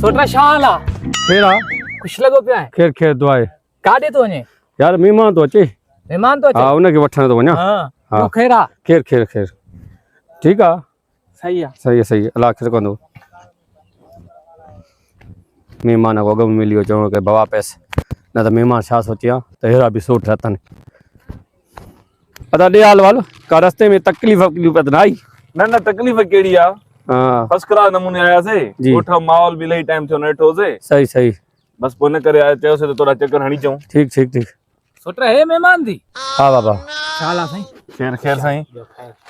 सोटरा शाला खेरा खुश लगो पिया है खेर खेर दुआए काडे तो वने यार मेहमान तो अचे मेहमान तो हाँ उनके वठण तो वञा हां हाँ। तू खेरा खेर खेर खेर ठीक है सही है सही है अल्लाह खैर कंदो मेहमान को अगम मिलियो चवण के बवा पैस न तो मेहमान छा सोचिया तो हेरा भी सोट रहतन पता दे हाल वाल का रस्ते में तकलीफ न आई ना तकलीफ केड़ी आ हाँ फर्स्ट क्लास नमूने आया से जी। उठा माहौल भी लई टाइम थो नेठो से सही बस पोने करे आया चयो से तो थोड़ा चक्कर हणी चऊं ठीक सोटरा है मेहमान दी हाँ बाबा शाला सही खैर साईं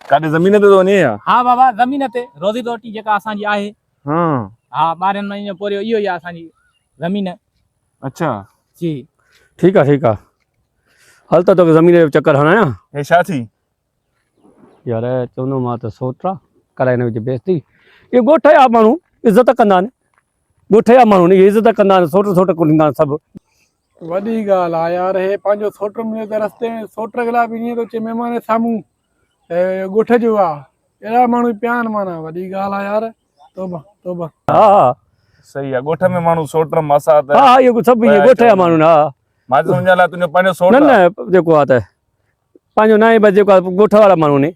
काडे जमीन ते तो वने या हां बाबा जमीन ते रोजी रोटी जेका असा जी आहे हां हां बारन महीने पोरियो इयो या असा जी जमीन अच्छा जी ठीक है हल तो जमीन जो चक्कर हणाया हे छा थी यार चवंदो मां त सोटरा कराए न विच बेइज्जती ये ॻोठ जा माण्हू इज़त कंदा आहिनि ॻोठ जा माण्हू इहे इज़त कंदा आहिनि सोट कुटींदा आहिनि सभु वॾी ॻाल्हि आहे यार हे पंहिंजो सोट मिलियो त रस्ते में सोट लाइ बि ईअं थो चए महिमान जे साम्हूं ॻोठ जो आहे अहिड़ा माण्हू पिया आहिनि माना वॾी ॻाल्हि आहे यार तोबा हा सही आ गोठ में माण्हू सोट मसा त हा इहो सभु इहे ॻोठ जा माण्हू हा मां सम्झा ला तुंहिंजो पंहिंजो सोट न जेको आहे त पंहिंजो न आहे बसि जेको आहे ॻोठ वारा माण्हू ने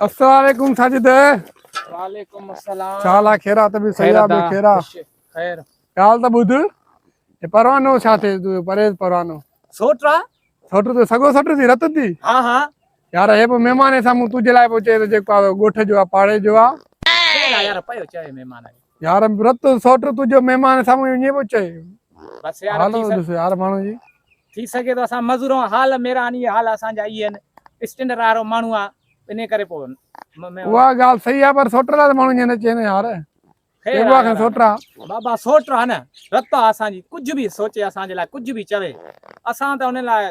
अस्सलाम वालेकुम साजिद वालेकुम अस्सलाम छाला खेरा त बि सही आहे खेरा खैर ॻाल्हि त ॿुध हे परवानो छा थिए तूं परहेज परवानो सोटरा सोट तो सॻो सट थी रत थी हां यार हे पोइ महिमान जे साम्हूं तुंहिंजे लाइ पोइ चए थो जेको आहे ॻोठ जो आहे पाड़े जो आहे यार पयो चए मेहमान यार रत सोट तुंहिंजो महिमान जे साम्हूं ईअं पियो चए बस यार हालो ॾिस यार माण्हू जी थी सके तो असां मजूरों हाल मेरा आनी हाल असां जा ई आहिनि स्टैंडर्ड वारो माण्हू आहे इन करे पोइ उहा ॻाल्हि सही आहे पर सोट लाइ त माण्हू ईअं न चवनि यार सोटरा बाबा सोटरा न रत आहे असांजी कुझु बि सोचे असांजे लाइ कुझु बि चवे असां त हुन लाइ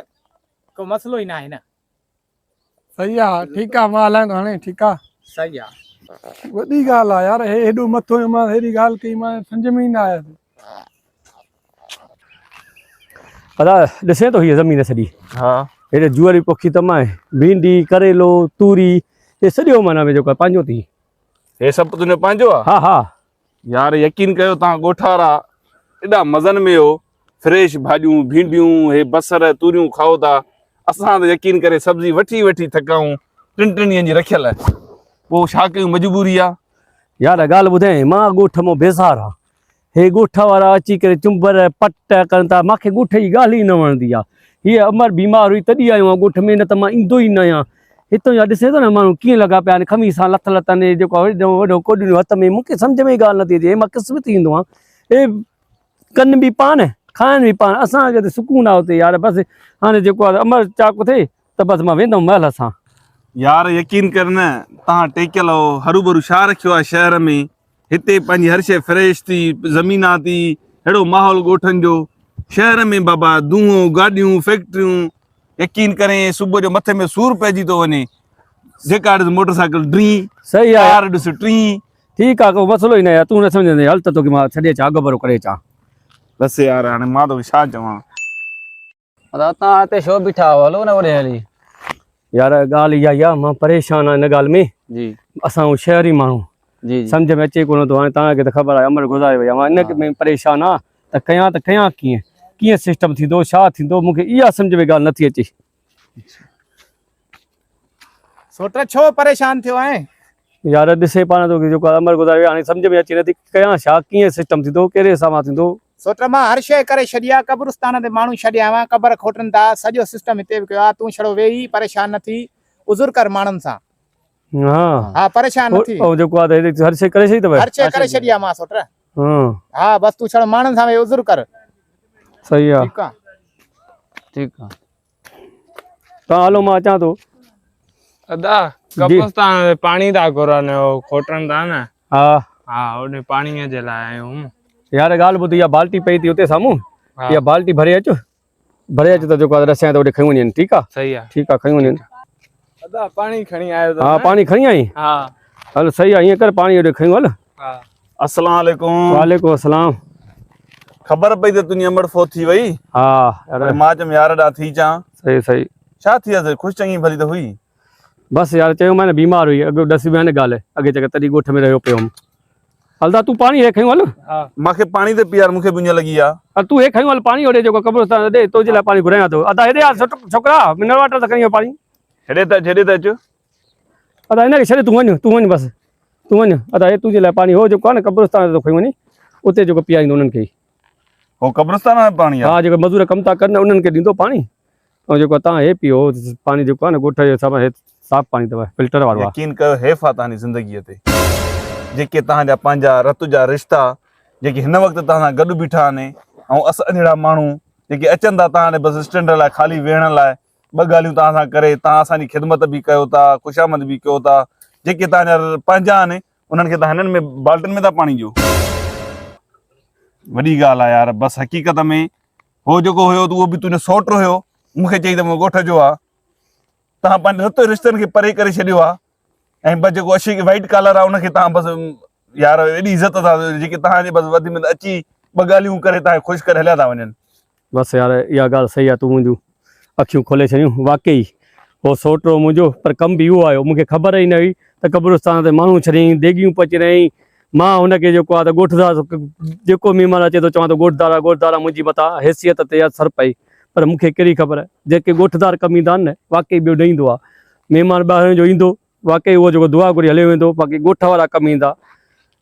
को मसलो ई न आहे न सही आहे ठीकु आहे मां हलाईंदो हाणे ठीकु आहे सही आहे वॾी ॻाल्हि आहे यार हे हेॾो मथो मां हेॾी ॻाल्हि कई मां सम्झ में ई न आयसि पता ॾिसे थो हीअ ज़मीन सॼी हां हेॾे जुअर जी पोखी तमाए भिंडी करेलो तूरी हे सॼो माना में जेको आहे पंहिंजो थी हे सभु तुंहिंजो पंहिंजो आहे हा यार यकीन कयो तव्हां ॻोठ वारा एॾा मज़न में हो फ्रेश भाॼियूं भिंडियूं हे बसर तूरियूं खाओ था असां त यकीन करे सब्जी वठी थकाऊं टिनि ॾींहंनि जी रखियल आहे पोइ छा कयूं मजबूरी आहे यार ॻाल्हि ॿुधाए मां ॻोठ मां बेज़ार आहे हे ॻोठ वारा अची करे चुंबर पट कनि था मूंखे ॻोठ जी ॻाल्हि ई न वणंदी आहे हीअ अमर बीमार हुई तॾहिं आयो आहियां ॻोठ में न त मां ईंदो ई न आहियां हितां जा ॾिसे थो न माण्हू कीअं लॻा पिया आहिनि खमीस सां लथ लथनि जेको वॾो कोॾियूं हथ में मूंखे सम्झ में ई ॻाल्हि नथी अचे मां क़िस्मत ईंदो आहियां हे कनि बि पान खाइनि बि पान असांखे त सुकून आहे हुते यार बसि हाणे जेको आहे अमर चाक थिए त बसि मां वेंदुमि महल सां यार यकीन कर न तव्हां टेकियल हो हरू भरू छा रखियो आहे शहर में हिते पंहिंजी हर शइ फ्रेश थी ज़मीना थी अहिड़ो माहौल ॻोठनि जो शहर में बाबा दूंहों गाॾियूं फैक्ट्रियूं यकीन करे सुबुह जो मथे में सूर पइजी थो वञे जेका ॾिस मोटरसाइकिल ड्री सही आहे कार ॾिस टी ठीकु आहे को मसलो ई न आहे तूं न सम्झंदे हल त तोखे मां छॾे अचां अघु भरो करे अचां बसि यार हाणे मां तोखे छा चवां तव्हां हिते छो बीठा हो हलो न वॾे हली यार ॻाल्हि इहा ई आहे मां परेशान आहियां हिन ॻाल्हि में जी असां शहरी माण्हू जी सम्झ में अचे कोन थो हाणे तव्हांखे त ख़बर आहे अमर गुज़ारे वई आहे मां इन में परेशान आहे त कयां कीअं सिस्टम थींदो छा थींदो मूंखे इहा सम्झ में ॻाल्हि नथी अचे सोटरा छो परेशान थियो आहे यार ॾिसे पाण थो जेको आहे अमर गुज़ारे वियो हाणे सम्झ में अचे नथी कयां छा कीअं सिस्टम थींदो कहिड़े हिसाब सां थींदो सोटरा मां हर शइ करे छॾी आहे कब्रिस्तान ते माण्हू छॾिया हुआ क़बर खोटनि था सॼो सिस्टम हिते बि कयो आहे तूं छड़ो वेही परेशान न थी उज़ुर कर माण्हुनि सां हा परेशान न थी ऐं जेको आहे हर शइ करे छॾी अथव हर शइ करे छॾी आहे मां सोटरा हाँ हा बस तू छड़ो माण्हुनि सां वेही उज़ुर कर सही आहे ठीकु आहे तव्हां हलो मां अचां थो अदा कब्रिस्तान में पानी था घुरनि खोटनि था न हा उन पाणीअ जे लाइ आहियूं यार ॻाल्हि ॿुधी इहा बाल्टी पई थी हुते साम्हूं इहा बाल्टी भरे अच त जेको आहे रसिया त होॾे खयूं वञनि ठीकु आहे सही आहे ठीकु आहे खयूं वञनि अदा पाणी खणी आयो हा पाणी खणी आई हा हल सही आहे ईअं कर पाणी होॾे खयूं हल हा अस्सलाम वालेकुम वालेकुम अस्सलाम ख़बर पई त तुंहिंजी अमड़ फौत थी वई हा यार मां चयमि यार ॾा थी अचां सही छा थी आहे ख़ुशि चङी भली त हुई बसि यार चयो मैंने बीमार हुई अॻे ॾसी विया न ॻाल्हि अॻे चकर तॾहिं ॻोठ में रहियो पियो हुउमि हलदा तूं पाणी हे खयूं हल मूंखे पाणी ते पीआर मूंखे बि ईअं लॻी आहे हल तूं हे खयूं हल पाणी होॾे जेको क़ब्रिस्तान ॾे तुंहिंजे लाइ पाणी घुरायां थो अदा हेॾे यार छोकिरा मिनरल वाटर त खणी पाणी हेॾे त अचो अदा हिनखे छॾे तूं वञ बसि तूं वञ अदा हे तुंहिंजे लाइ पाणी हो जेको आहे न क़ब्रिस्तान ते खयूं वञी उते जेको पीआरींदो उन्हनि खे हो क़ब्रिस्तान में पाणी आहे हा जेको मज़ूर कमु था कनि उन्हनि खे ॾींदो पाणी ऐं जेको तव्हां हे पीओ पाणी जेको आहे न ॻोठ जो सभु साफ़ु पाणी अथव फिल्टर वारो आहे यकीन कयो हेफ़ आहे तव्हांजी ज़िंदगीअ ते जेके तव्हांजा पंहिंजा रत जा रिश्ता जेके हिन वक़्तु तव्हां सां गॾु बीठा आहिनि ऐं असां जहिड़ा माण्हू जेके अचनि था तव्हां ॾे बसि स्टैंड लाइ ख़ाली वेहण लाइ ॿ ॻाल्हियूं तव्हां सां करे तव्हां असांजी ख़िदमत बि कयो था ख़ुशामद बि कयो था जेके तव्हांजा पंहिंजा आहिनि उन्हनि खे तव्हां हिननि में बाल्टिन में था पाणी ॾियो वॾी ॻाल्हि आहे यार बसि हक़ीक़त में हो जेको हुयो उहो बि तुंहिंजो सौटु हुयो मूंखे चई त ॻोठ जो आहे तव्हां पंहिंजे रत रिश्तनि खे परे करे छॾियो आहे ऐं बसि जेको अशी वाइट कॉलर आहे उनखे तव्हां बसि यार एॾी इज़त था जेके तव्हांजे बसि वधि में अची ॿ ॻाल्हियूं करे तव्हांखे ख़ुशि करे हलिया था वञनि बसि यार इहा ॻाल्हि सही आहे तूं मुंहिंजूं अखियूं खोले छॾियूं वाक़ई हो सोटो मुंहिंजो पर कमु बि इहो आयो मूंखे ख़बर ई न हुई त क़ब्रिस्तान ते माण्हू छॾियईं देगियूं पची रही मां हुनखे जेको आहे त ॻोठदार जेको महिमान अचे थो चवां थो ॻोठदार मुंहिंजी मथां हैसियत ते असरु पई पर मूंखे कहिड़ी ख़बर आहे जेके ॻोठदार कमु ईंदा आहिनि न वाक़ई ॿियो ॾींदो आहे महिमान ॿाहिरि जो ईंदो वाक़ई उहो जेको दुआ घुरी हलियो वेंदो बाक़ी ॻोठ वारा कमु ईंदा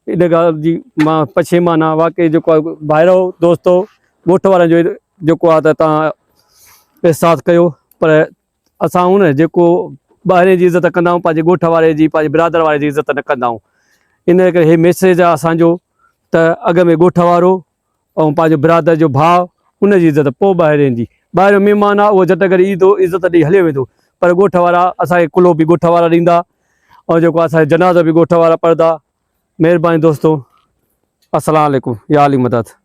इन ॻाल्हि जी मां पछेमान आहे वाक़ई जेको आहे भाइरो दोस्तो ॻोठ वारनि जो जेको आहे त तव्हां एहसासु कयो पर असां न जेको ॿाहिरि जी इज़त कंदा आहियूं पंहिंजे ॻोठ वारे जी पंहिंजे बिरादर वारे जी इज़त न कंदा आहियूं इन करे हे मैसेज आहे असांजो त अॻ में ॻोठ वारो ऐं पंहिंजो बिरादर जो भाउ उनजी इज़त पोइ ॿाहिरि जी ॿाहिरियों महिमान आहे उहो झटि करे ईंदो इज़त ॾेई हलियो वेंदो पर ॻोठ वारा असांखे कुलो बि ॻोठ वारा ॾींदा ऐं जेको असांजे जनाज़ो बि ॻोठ वारा पढ़ंदा महिरबानी दोस्तो अस्सलाम वालेकुम या अली मदद